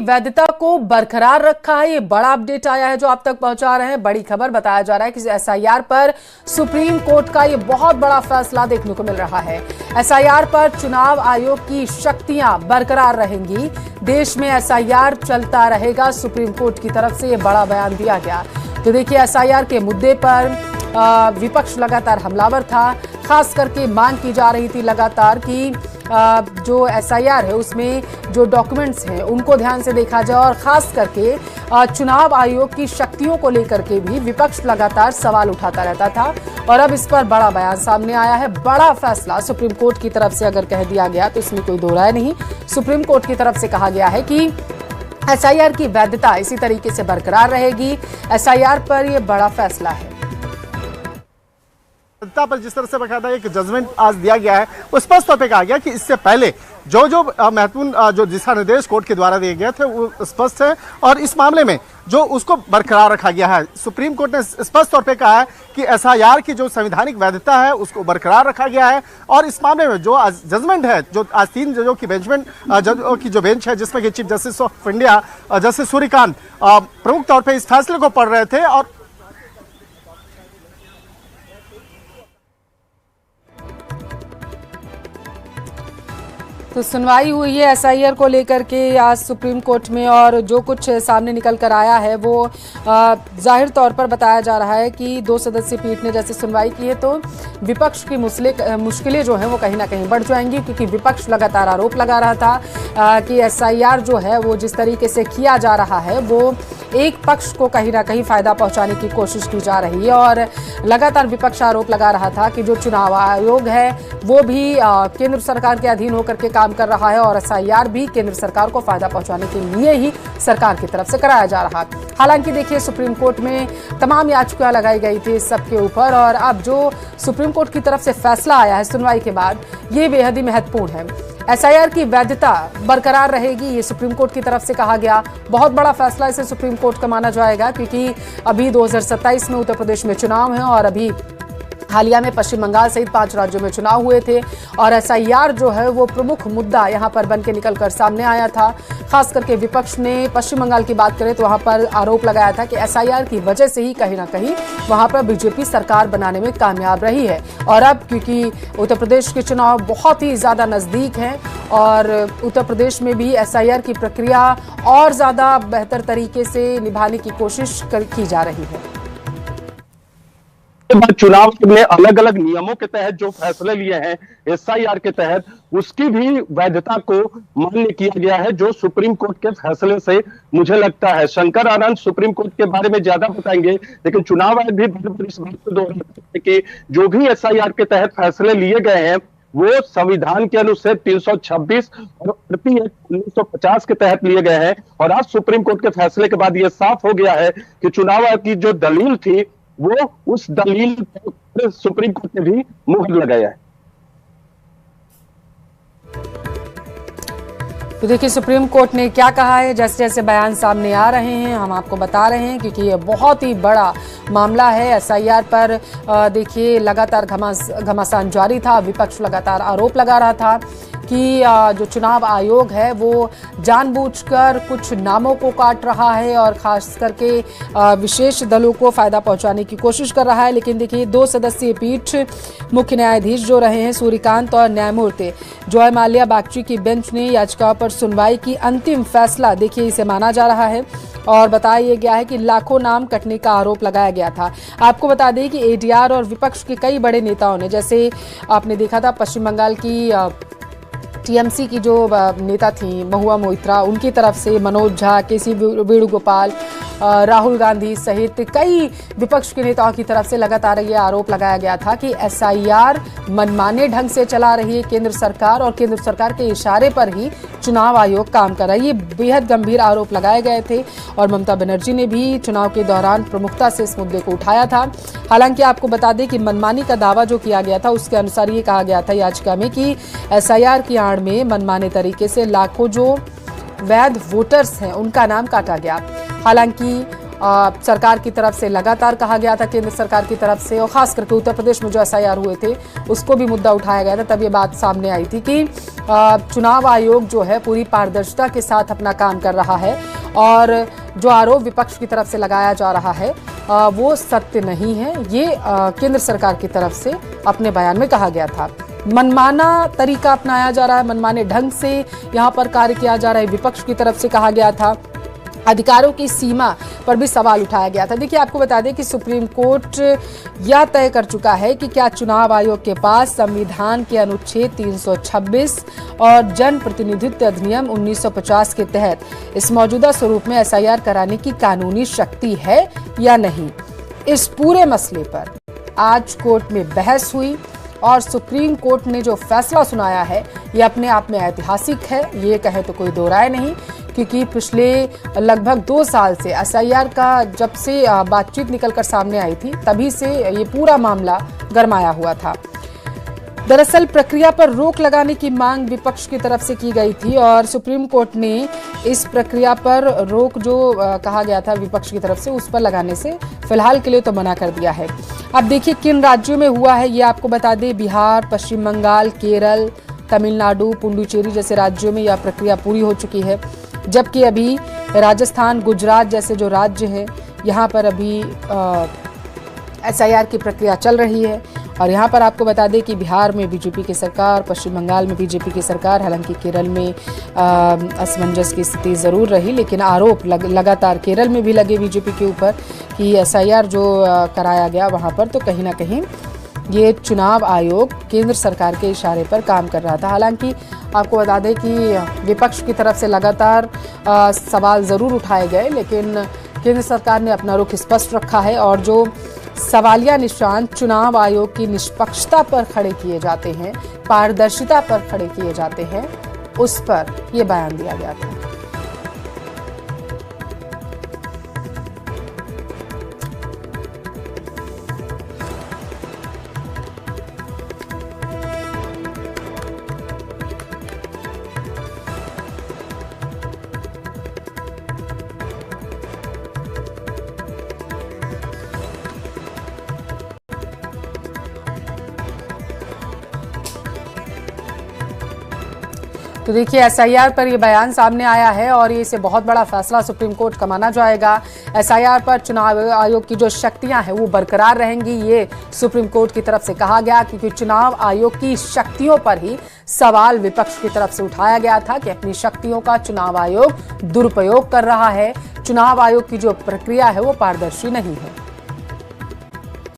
वैधता को बरकरार रखा है। ये बड़ा अपडेट आया है जो आप तक पहुंचा रहे हैं। बड़ी खबर बताया जा रहा है कि एसआईआर पर सुप्रीम कोर्ट का ये बहुत बड़ा फैसला देखने को मिल रहा है। एसआईआर पर चुनाव आयोग की शक्तियां बरकरार रहेंगी। देश में एसआईआर चलता रहेगा। सुप्रीम कोर्ट की तरफ से ये बड़ा बयान दिया गया। तो देखिए, एसआईआर के मुद्दे पर विपक्ष लगातार हमलावर था। खास करके मांग की जा रही थी लगातार कि जो एसआईआर है उसमें जो डॉक्यूमेंट्स हैं उनको ध्यान से देखा जाए, और खास करके चुनाव आयोग की शक्तियों को लेकर के भी विपक्ष लगातार सवाल उठाता रहता था। और अब इस पर बड़ा बयान सामने आया है। बड़ा फैसला सुप्रीम कोर्ट की तरफ से अगर कह दिया गया तो इसमें कोई दो राय नहीं। सुप्रीम कोर्ट की तरफ से कहा गया है कि एसआईआर की वैधता इसी तरीके से बरकरार रहेगी। एसआईआर पर यह बड़ा फैसला है। पर जिस तरह से बकायदा एक जजमेंट आज दिया गया है, उस स्पष्ट तौर पे कहा गया कि इससे पहले जो महत्वपूर्ण जो दिशा निर्देश कोर्ट के द्वारा दिए गए थे वो स्पष्ट है, और इस मामले में जो उसको बरकरार रखा गया है। सुप्रीम कोर्ट ने स्पष्ट तौर पे कहा है कि एसआईआर की जो संवैधानिक वैधता है उसको बरकरार रखा गया है। और इस मामले में जो आज जजमेंट है, जो आज 3 जजों की जजों की जो बेंच है, जिसमें कि chief justice of India justice Suryakant प्रमुख तौर पर इस फैसले को पढ़ रहे थे। और तो सुनवाई हुई है एसआईआर को लेकर के आज सुप्रीम कोर्ट में, और जो कुछ सामने निकल कर आया है वो जाहिर तौर पर बताया जा रहा है कि 2 सदस्यीय पीठ ने जैसे सुनवाई की है तो विपक्ष की मुश्किलें जो हैं वो कहीं ना कहीं बढ़ जाएंगी, क्योंकि विपक्ष लगातार आरोप लगा रहा था कि एसआईआर जो है वो जिस तरीके से किया जा रहा है वो एक पक्ष को कहीं ना कहीं फायदा पहुंचाने की कोशिश की जा रही है। और लगातार विपक्ष आरोप लगा रहा था कि जो चुनाव आयोग है वो भी केंद्र सरकार के अधीन होकर के काम कर रहा है, और एसआईआर भी केंद्र सरकार को फायदा पहुंचाने के लिए ही सरकार की तरफ से कराया जा रहा है। हालांकि देखिए, सुप्रीम कोर्ट में तमाम याचिकाएं लगाई गई थी इस सब के ऊपर, और अब जो सुप्रीम कोर्ट की तरफ से फैसला आया है सुनवाई के बाद, ये बेहद ही महत्वपूर्ण है। एसआईआर की वैधता बरकरार रहेगी, ये सुप्रीम कोर्ट की तरफ से कहा गया। बहुत बड़ा फैसला इसे सुप्रीम कोर्ट का माना जाएगा, क्योंकि अभी 2027 में उत्तर प्रदेश में चुनाव है, और अभी हालिया में पश्चिम बंगाल सहित 5 राज्यों में चुनाव हुए थे, और एसआईआर जो है वो प्रमुख मुद्दा यहां पर बन के निकलकर सामने आया था। खास करके विपक्ष ने पश्चिम बंगाल की बात करें तो वहां पर आरोप लगाया था कि एसआईआर की वजह से ही कहीं ना कहीं वहां पर बीजेपी सरकार बनाने में कामयाब रही है। और अब क्योंकि उत्तर प्रदेश के चुनाव बहुत ही ज्यादा नजदीक हैं, और उत्तर प्रदेश में भी एसआईआर की प्रक्रिया और ज्यादा बेहतर तरीके से निभाने की कोशिश की जा रही है। चुनाव में अलग अलग नियमों के तहत जो फैसले लिए हैं एसआईआर के तहत, उसकी भी वैधता को मान्य किया गया है, जो सुप्रीम कोर्ट के फैसले से मुझे लगता है। शंकर आनंद सुप्रीम कोर्ट के बारे में ज्यादा बताएंगे, लेकिन चुनाव आयोग भी इस बात को दोहराता है कि जो भी एसआईआर के तहत फैसले लिए गए हैं वो संविधान के अनुच्छेद 326 और आरपी एक्ट 1950 के तहत लिए गए हैं। और आज सुप्रीम कोर्ट के फैसले के बाद यह साफ हो गया है कि चुनाव आयोग की जो दलील थी वो उस दलील पर सुप्रीम कोर्ट ने भी मुहर लगाया है। तो देखिए, सुप्रीम कोर्ट ने क्या कहा है। जैसे जैसे बयान सामने आ रहे हैं हम आपको बता रहे हैं, क्योंकि ये बहुत ही बड़ा मामला है। एसआईआर पर देखिए लगातार घमासान जारी था। विपक्ष लगातार आरोप लगा रहा था कि जो चुनाव आयोग है वो जानबूझकर कुछ नामों को काट रहा है, और खास करके विशेष दलों को फायदा पहुंचाने की कोशिश कर रहा है। लेकिन देखिए, 2 सदस्यीय पीठ मुख्य न्यायाधीश जो रहे हैं सूर्यकांत और न्यायमूर्ति जॉय माल्या बागची की बेंच ने याचिका पर सुनवाई की। अंतिम फैसला देखिए इसे माना जा रहा है, और बताया गया है कि लाखों नाम कटने का आरोप लगाया गया था। आपको बता दें कि एडीआर और विपक्ष के कई बड़े नेताओं ने, जैसे आपने देखा था पश्चिम बंगाल की टीएमसी की जो नेता थी महुआ मोइत्रा, उनकी तरफ से मनोज झा, केसी वेणुगोपाल, राहुल गांधी सहित कई विपक्ष के नेताओं की तरफ से लगातार ये आरोप लगाया गया था कि एसआईआर मनमाने ढंग से चला रही है केंद्र सरकार, और केंद्र सरकार के इशारे पर ही चुनाव आयोग काम कर रहा है। ये बेहद गंभीर आरोप लगाए गए थे, और ममता बनर्जी ने भी चुनाव के दौरान प्रमुखता से इस मुद्दे को उठाया था। हालांकि आपको बता दें कि मनमानी का दावा जो किया गया था उसके अनुसार ये कहा गया था याचिका में कि एसआईआर की आड़ में मनमाने तरीके से लाखों जो वैध वोटर्स हैं उनका नाम काटा गया। हालांकि सरकार की तरफ से लगातार कहा गया था, केंद्र सरकार की तरफ से, और खास करके उत्तर प्रदेश में जो SIR हुए थे उसको भी मुद्दा उठाया गया था। तब ये बात सामने आई थी कि चुनाव आयोग जो है पूरी पारदर्शिता के साथ अपना काम कर रहा है और जो आरोप विपक्ष की तरफ से लगाया जा रहा है वो सत्य नहीं है। ये केंद्र सरकार की तरफ से अपने बयान में कहा गया था। मनमाना तरीका अपनाया जा रहा है, मनमाने ढंग से यहाँ पर कार्य किया जा रहा है, विपक्ष की तरफ से कहा गया था। अधिकारों की सीमा पर भी सवाल उठाया गया था। देखिए, आपको बता दें कि सुप्रीम कोर्ट यह तय कर चुका है कि क्या चुनाव आयोग के पास संविधान के अनुच्छेद 326 और जन प्रतिनिधित्व अधिनियम 1950 के तहत इस मौजूदा स्वरूप में SIR कराने की कानूनी शक्ति है या नहीं। इस पूरे मसले पर आज कोर्ट में बहस हुई और सुप्रीम कोर्ट ने जो फैसला सुनाया है ये अपने आप में ऐतिहासिक है, ये कहे तो कोई दो राय नहीं, क्योंकि पिछले लगभग 2 साल से SIR का जब से बातचीत निकलकर सामने आई थी तभी से ये पूरा मामला गरमाया हुआ था। दरअसल प्रक्रिया पर रोक लगाने की मांग विपक्ष की तरफ से की गई थी और सुप्रीम कोर्ट ने इस प्रक्रिया पर रोक जो कहा गया था विपक्ष की तरफ से उस पर लगाने से फिलहाल के लिए तो मना कर दिया है। अब देखिए किन राज्यों में हुआ है ये आपको बता दें। बिहार, पश्चिम बंगाल, केरल, तमिलनाडु, पुडुचेरी जैसे राज्यों में यह प्रक्रिया पूरी हो चुकी है, जबकि अभी राजस्थान, गुजरात जैसे जो राज्य हैं यहाँ पर अभी SIR की प्रक्रिया चल रही है। और यहाँ पर आपको बता दें कि बिहार में बीजेपी की सरकार, पश्चिम बंगाल में बीजेपी की सरकार, हालांकि केरल में असमंजस की स्थिति ज़रूर रही, लेकिन आरोप लगातार केरल में भी लगे बीजेपी के ऊपर कि SIR जो कराया गया वहाँ पर तो कहीं ना कहीं ये चुनाव आयोग केंद्र सरकार के इशारे पर काम कर रहा था। हालांकि आपको बता दें कि विपक्ष की तरफ से लगातार सवाल ज़रूर उठाए गए, लेकिन केंद्र सरकार ने अपना रुख स्पष्ट रखा है और जो सवालिया निशान चुनाव आयोग की निष्पक्षता पर खड़े किए जाते हैं, पारदर्शिता पर खड़े किए जाते हैं, उस पर यह बयान दिया गया था। तो देखिए SIR पर ये बयान सामने आया है और ये इसे बहुत बड़ा फैसला सुप्रीम कोर्ट का माना जाएगा। SIR पर चुनाव आयोग की जो शक्तियां हैं वो बरकरार रहेंगी, ये सुप्रीम कोर्ट की तरफ से कहा गया, क्योंकि चुनाव आयोग की शक्तियों पर ही सवाल विपक्ष की तरफ से उठाया गया था कि अपनी शक्तियों का चुनाव आयोग दुरुपयोग कर रहा है, चुनाव आयोग की जो प्रक्रिया है वो पारदर्शी नहीं है।